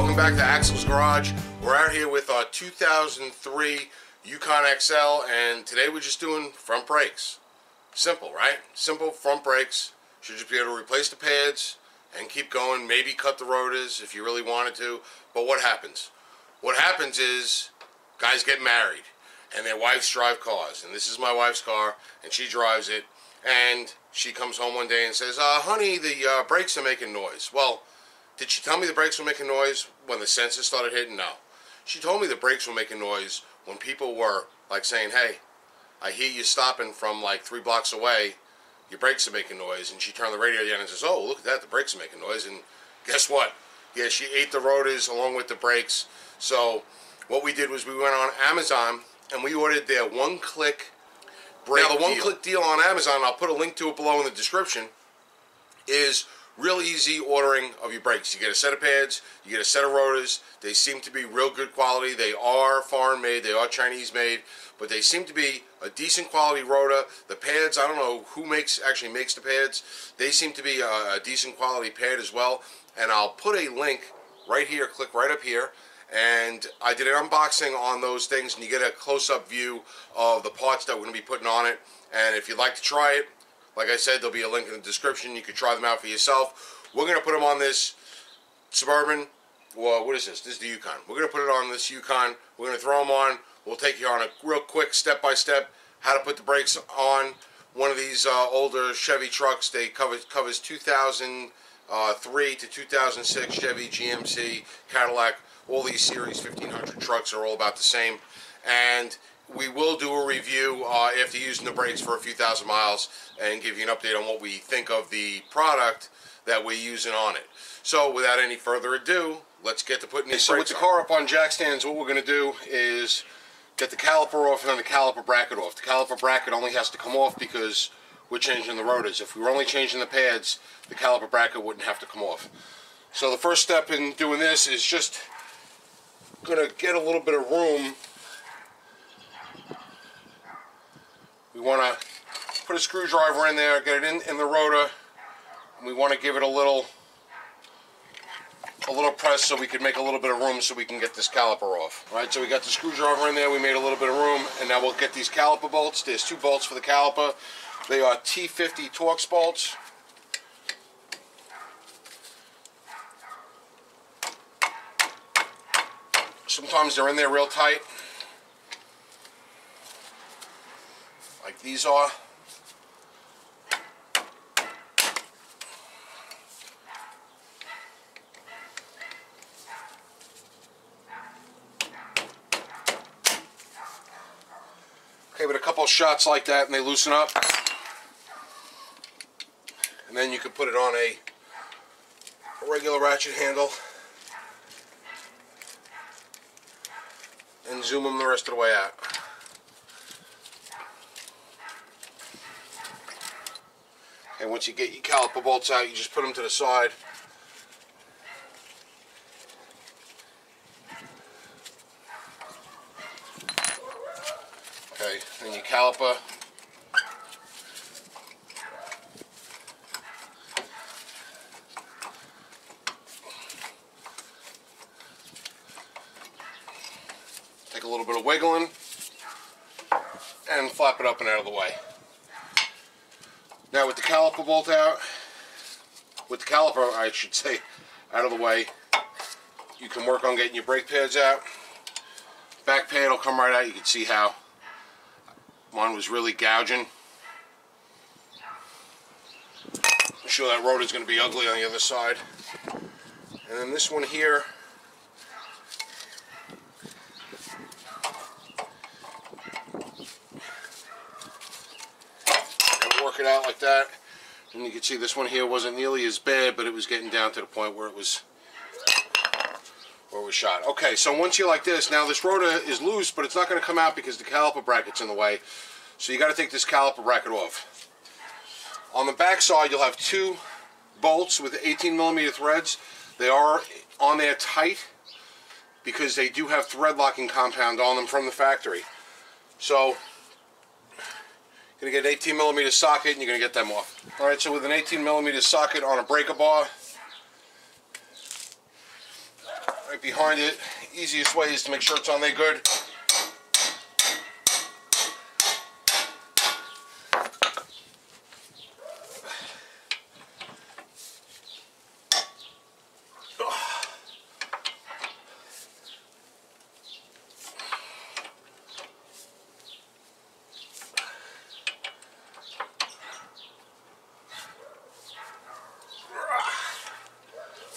Welcome back to Axel's Garage. We're out here with our 2003 Yukon XL, and today we're just doing front brakes. Simple, right? Simple front brakes. Should just be able to replace the pads and keep going, maybe cut the rotors if you really wanted to. But what happens? What happens is guys get married and their wives drive cars, and this is my wife's car and she drives it, and she comes home one day and says, honey, the brakes are making noise. Well, did she tell me the brakes were making noise when the sensors started hitting? No. She told me the brakes were making noise when people were like saying, hey, I hear you stopping from like 3 blocks away, your brakes are making noise. And she turned the radio down and says, oh, look at that, the brakes are making noise. And guess what? Yeah, she ate the rotors along with the brakes. So what we did was we went on Amazon and we ordered their one-click brake deal. Now the one-click deal on Amazon, I'll put a link to it below in the description, is real easy ordering of your brakes. You get a set of pads, you get a set of rotors. They seem to be real good quality. They are foreign made, they are Chinese made, but they seem to be a decent quality rotor. The pads, I don't know who actually makes the pads. They seem to be a decent quality pad as well. And I'll put a link right here, click right up here. And I did an unboxing on those things, and you get a close-up view of the parts that we're going to be putting on it. And if you'd like to try it, like I said, there'll be a link in the description. You can try them out for yourself. We're going to put them on this Suburban. Well, what is this? This is the Yukon. We're going to put it on this Yukon. We're going to throw them on. We'll take you on a real quick step-by-step how to put the brakes on one of these older Chevy trucks. They covers 2003 to 2006 Chevy, GMC, Cadillac. All these Series 1500 trucks are all about the same. And we will do a review after using the brakes for a few thousand miles and give you an update on what we think of the product that we're using on it. So without any further ado, let's get to putting these brakes on. So with the car up on jack stands, what we're going to do is get the caliper off and then the caliper bracket off. The caliper bracket only has to come off because we're changing the rotors. If we were only changing the pads, the caliper bracket wouldn't have to come off. So the first step in doing this is just going to get a little bit of room. We want to put a screwdriver in there, get it in the rotor, and we want to give it a little press so we can make a little bit of room so we can get this caliper off. All right, so we got the screwdriver in there, we made a little bit of room, and now we'll get these caliper bolts. There's 2 bolts for the caliper. They are T50 Torx bolts. Sometimes they're in there real tight, like these are. Okay, with a couple shots like that and they loosen up, and then you can put it on a regular ratchet handle and zoom them the rest of the way out. And once you get your caliper bolts out, you just put them to the side. Okay, then your caliper. Take a little bit of wiggling and flap it up and out of the way. Now with the caliper bolt out, with the caliper, I should say, out of the way, you can work on getting your brake pads out. Back pad will come right out. You can see how mine was really gouging. I'm sure that rotor's going to be ugly on the other side. And then this one here, work it out like that, and you can see this one here wasn't nearly as bad, but it was getting down to the point where it was shot. Okay, so once you're like this, now this rotor is loose, but it's not going to come out because the caliper bracket's in the way, so you got to take this caliper bracket off. On the back side, you'll have 2 bolts with 18mm threads. They are on there tight because they do have thread locking compound on them from the factory. So you're going to get an 18mm socket and you're going to get them off. Alright, so with an 18mm socket on a breaker bar, right behind it. Easiest way is to make sure it's on there good.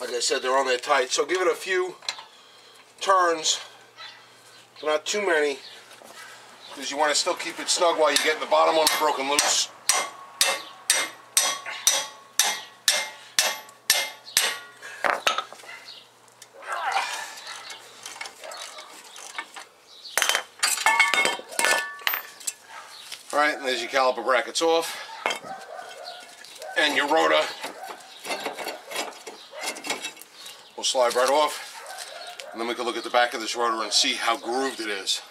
Like I said, they're on there tight, so give it a few turns, but not too many, because you want to still keep it snug while you get the bottom one broken loose. Alright, and there's your caliper brackets off, and your rotor will slide right off, and then we can look at the back of this rotor and see how grooved it is.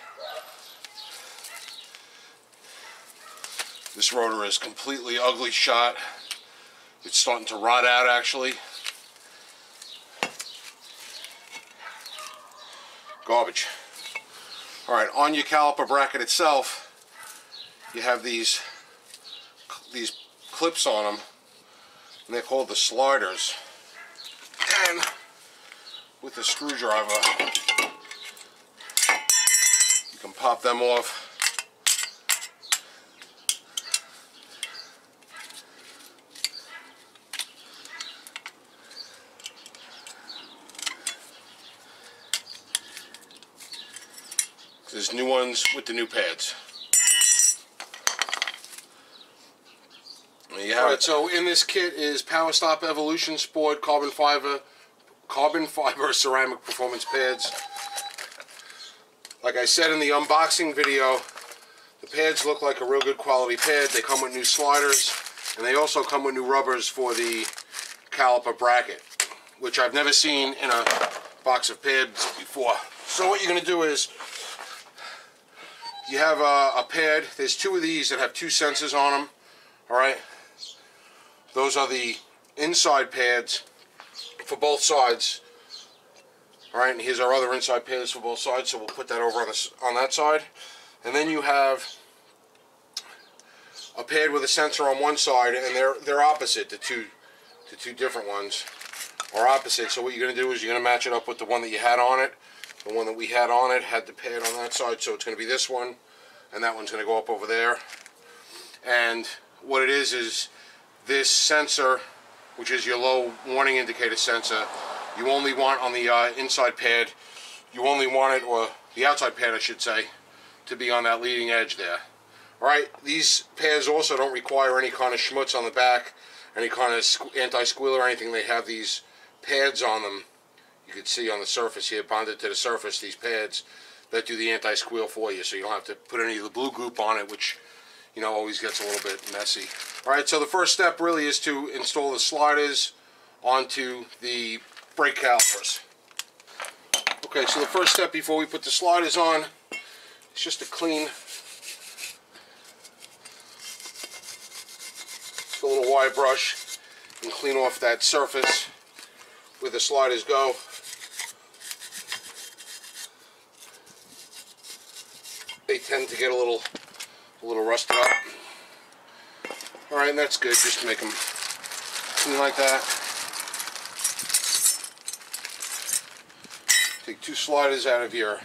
This rotor is completely ugly shot. It's starting to rot out actually. Garbage. Alright, on your caliper bracket itself, you have these clips on them, and they're called the sliders. And with a screwdriver, you can pop them off. There's new ones with the new pads. There you have it. So in this kit is Power Stop Evolution Sport carbon fiber ceramic performance pads. Like I said in the unboxing video, the pads look like a real good quality pad. They come with new sliders, and they also come with new rubbers for the caliper bracket, which I've never seen in a box of pads before. So what you're going to do is, you have a pad. There's two of these that have two sensors on them. Alright, those are the inside pads for both sides. Alright, and here's our other inside pads for both sides, so we'll put that over on that side. And then you have a pad with a sensor on one side, and they're opposite. The two different ones are opposite. So what you're going to do is you're going to match it up with the one that you had on it. The one that we had on it had the pad on that side, so it's going to be this one, and that one's going to go up over there. And what it is this sensor, which is your low warning indicator sensor, you only want on the inside pad, you only want it, or the outside pad I should say, to be on that leading edge there. Alright, these pads also don't require any kind of schmutz on the back, any kind of anti-squeal or anything. They have these pads on them. You can see on the surface here, bonded to the surface, these pads that do the anti-squeal for you, so you don't have to put any of the blue goop on it, which, you know, always gets a little bit messy. Alright, so the first step really is to install the sliders onto the brake calipers. Okay, so the first step before we put the sliders on is just to clean a little wire brush and clean off that surface where the sliders go. They tend to get a little rusted up. Alright, and that's good, just to make them clean like that. Take two sliders out of your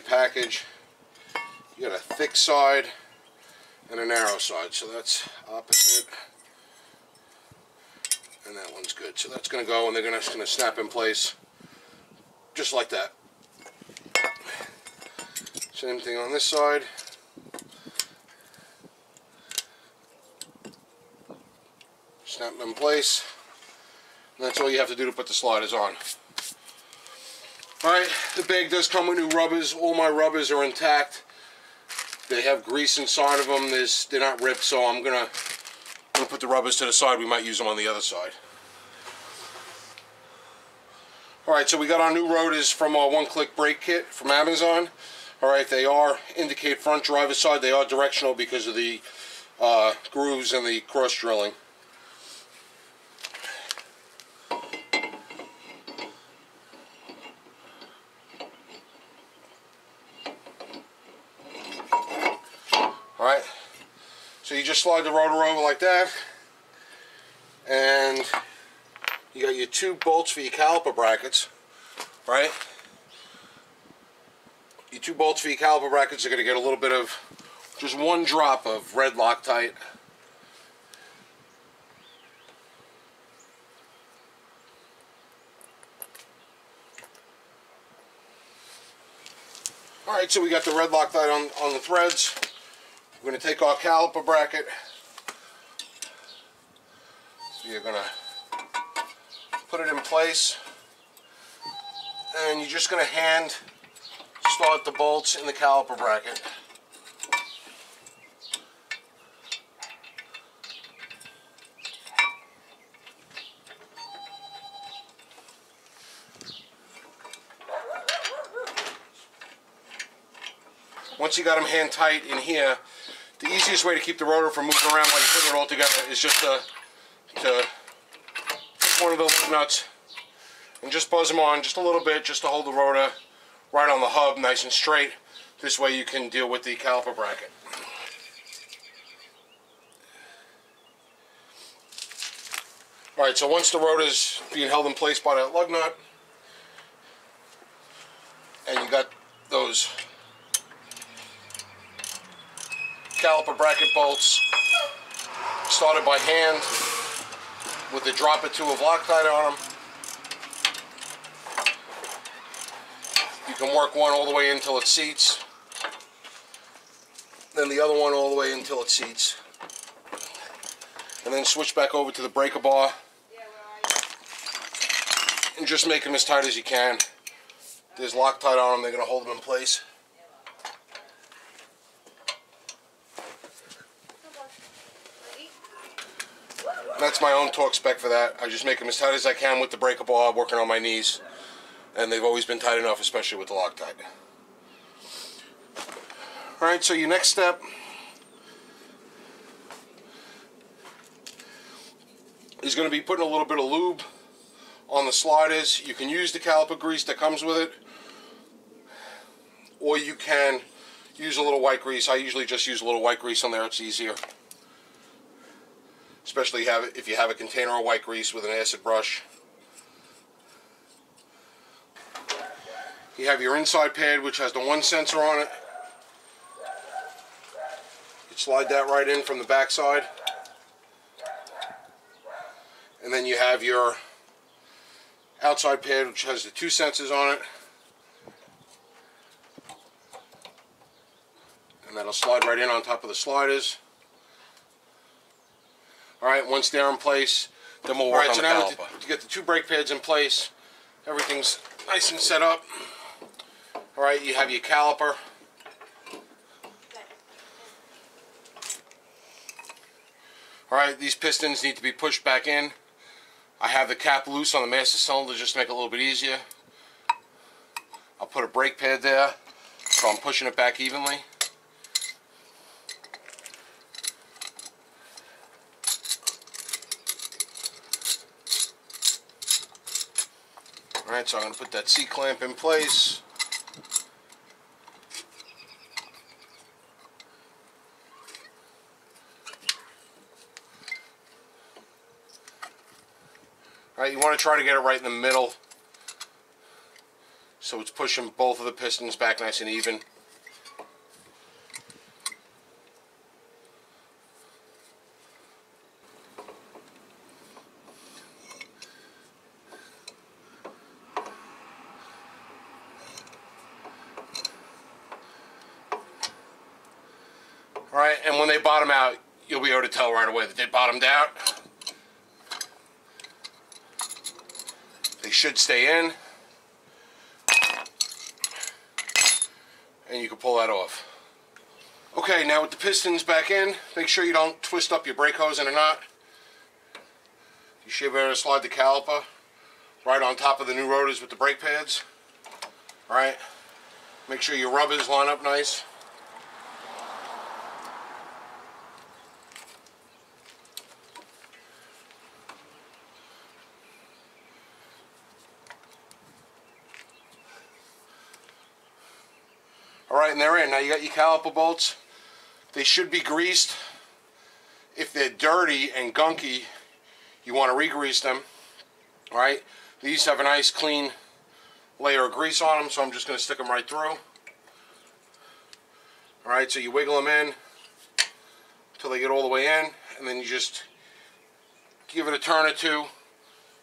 package. You got a thick side and a narrow side, so that's opposite. And that one's good. So that's going to go, and they're just going to snap in place just like that. Same thing on this side. Snap them in place. And that's all you have to do to put the sliders on. Alright, the bag does come with new rubbers. All my rubbers are intact. They have grease inside of them. They're not ripped, so I'm gonna put the rubbers to the side. We might use them on the other side. Alright, so we got our new rotors from our one-click brake kit from Amazon. Alright, they are indicate front driver's side. They are directional because of the grooves and the cross drilling. Alright, so you just slide the rotor over like that, and you got your 2 bolts for your caliper brackets, right? Your 2 bolts for your caliper brackets are going to get a little bit of, just 1 drop of red Loctite. Alright, so we got the red Loctite on the threads. We're going to take our caliper bracket. So you're going to put it in place, and you're just going to hand start the bolts in the caliper bracket. Once you got them hand tight in here, the easiest way to keep the rotor from moving around while you're putting it all together is just to take one of the lug nuts and just buzz them on just a little bit, just to hold the rotor right on the hub nice and straight. This way you can deal with the caliper bracket. Alright, so once the rotor's being held in place by that lug nut, and you got those caliper bracket bolts started by hand with a drop or 2 of Loctite on them, you can work one all the way until it seats, then the other one all the way until it seats, and then switch back over to the breaker bar and just make them as tight as you can. There's Loctite on them, they're going to hold them in place. That's my own torque spec for that. I just make them as tight as I can with the breaker bar, working on my knees, and they've always been tight enough, especially with the Loctite. Alright, so your next step is going to be putting a little bit of lube on the sliders. You can use the caliper grease that comes with it, or you can use a little white grease. I usually just use a little white grease on there, it's easier. Especially if you have a container of white grease with an acid brush. You have your inside pad, which has the 1 sensor on it. You slide that right in from the back side. And then you have your outside pad, which has the 2 sensors on it. And that'll slide right in on top of the sliders. Alright, once they're in place, then we'll work on the caliper. Alright, so now to get the 2 brake pads in place, everything's nice and set up. Alright, you have your caliper. Alright, these pistons need to be pushed back in. I have the cap loose on the master cylinder just to make it a little bit easier. I'll put a brake pad there, so I'm pushing it back evenly. Alright, so I'm going to put that C-clamp in place. Alright, you want to try to get it right in the middle, so it's pushing both of the pistons back nice and even. Alright, and when they bottom out, you'll be able to tell right away that they bottomed out. They should stay in. And you can pull that off. Okay, now with the pistons back in, make sure you don't twist up your brake hose in a knot. You should be able to slide the caliper right on top of the new rotors with the brake pads. Alright, make sure your rubbers line up nice. Alright, and they're in. Now you got your caliper bolts They should be greased. If they're dirty and gunky, you want to re-grease them. All right? These have a nice clean layer of grease on them, so I'm just going to stick them right through. All right, so you wiggle them in until they get all the way in, and then you just give it a turn or two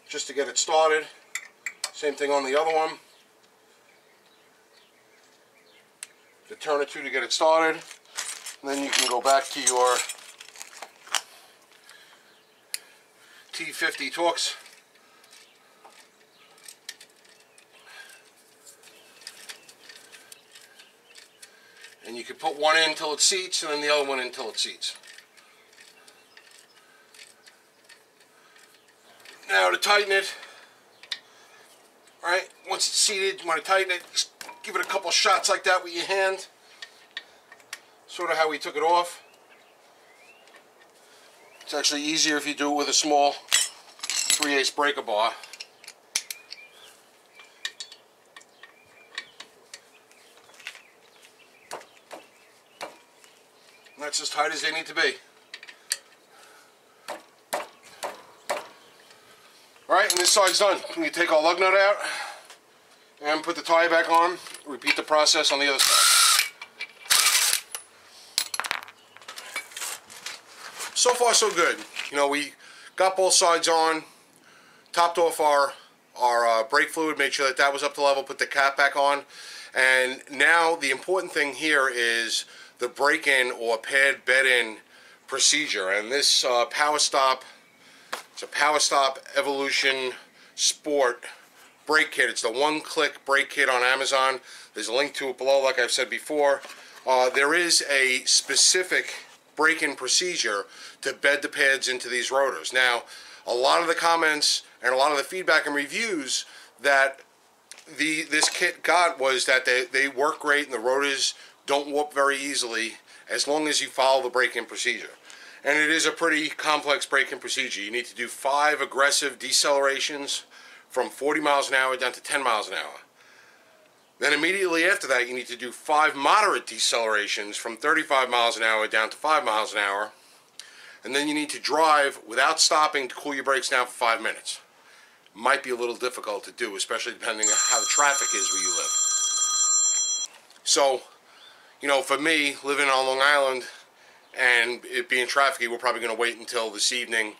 just to get it started. Same thing on the other one. A turn or two to get it started, and then you can go back to your T50 Torx. And you can put one in until it seats, and then the other one in until it seats. Now to tighten it, alright, once it's seated, you want to tighten it, just give it a couple shots like that with your hand. Sort of how we took it off. It's actually easier if you do it with a small 3/8 breaker bar. And that's as tight as they need to be. Alright, and this side's done. We take our lug nut out and put the tire back on. Repeat the process on the other side. So far so good. You know, we got both sides on, topped off our brake fluid, made sure that that was up to level, put the cap back on, and now the important thing here is the break-in or pad bed-in procedure. And this Power Stop, it's a Power Stop Evolution Sport brake kit. It's the one-click brake kit on Amazon. There's a link to it below, like I've said before. There is a specific break-in procedure to bed the pads into these rotors. Now, a lot of the comments and a lot of the feedback and reviews that this kit got was that they work great and the rotors don't warp very easily as long as you follow the break-in procedure. And it is a pretty complex break-in procedure. You need to do 5 aggressive decelerations from 40 miles an hour down to 10 miles an hour. Then immediately after that, you need to do 5 moderate decelerations from 35 miles an hour down to 5 miles an hour. And then you need to drive without stopping to cool your brakes down for 5 minutes. Might be a little difficult to do, especially depending on how the traffic is where you live. So, you know, for me, living on Long Island and it being trafficy, we're probably going to wait until this evening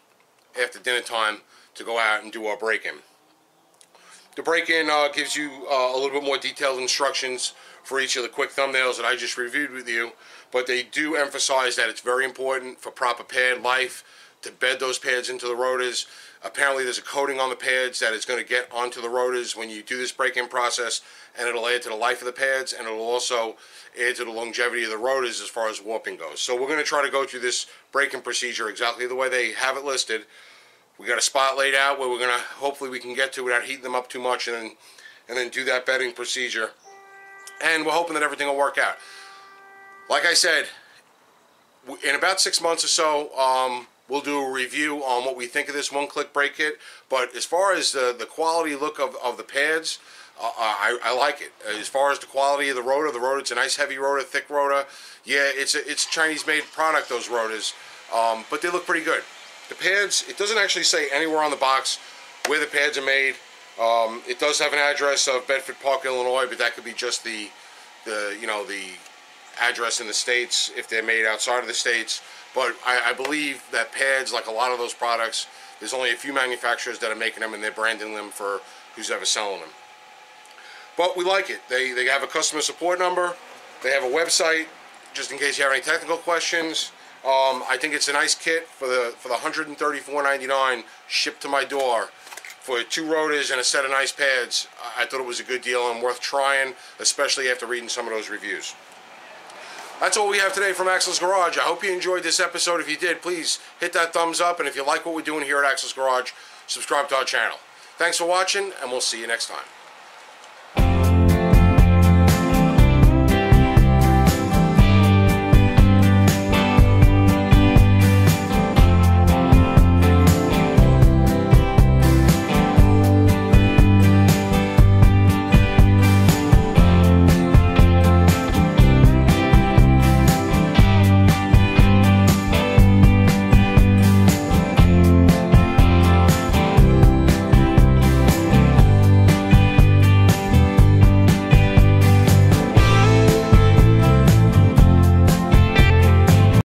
after dinner time to go out and do our break-in. The break-in gives you a little bit more detailed instructions for each of the quick thumbnails that I just reviewed with you, but they do emphasize that it's very important for proper pad life to bed those pads into the rotors. Apparently there's a coating on the pads that is going to get onto the rotors when you do this break-in process, and it'll add to the life of the pads, and it'll also add to the longevity of the rotors as far as warping goes. So we're going to try to go through this break-in procedure exactly the way they have it listed. We got a spot laid out where we're going to, hopefully we can get to without heating them up too much, and then do that bedding procedure. And we're hoping that everything will work out. Like I said, in about 6 months or so, we'll do a review on what we think of this one-click brake kit. But as far as the quality look of the pads, I like it. As far as the quality of the rotor, it's a nice heavy rotor, thick rotor. Yeah, it's a Chinese-made product, those rotors, but they look pretty good. The pads, it doesn't actually say anywhere on the box where the pads are made. It does have an address of Bedford Park, Illinois, but that could be just the address in the States if they're made outside of the States. But I believe that pads, like a lot of those products, there's only a few manufacturers that are making them and they're branding them for who's ever selling them. But we like it. They have a customer support number. They have a website, just in case you have any technical questions. I think it's a nice kit for the $134.99 shipped to my door for 2 rotors and a set of nice pads. I thought it was a good deal and worth trying, especially after reading some of those reviews. That's all we have today from Axel's Garage. I hope you enjoyed this episode. If you did, please hit that thumbs up, and if you like what we're doing here at Axel's Garage, subscribe to our channel. Thanks for watching, and we'll see you next time.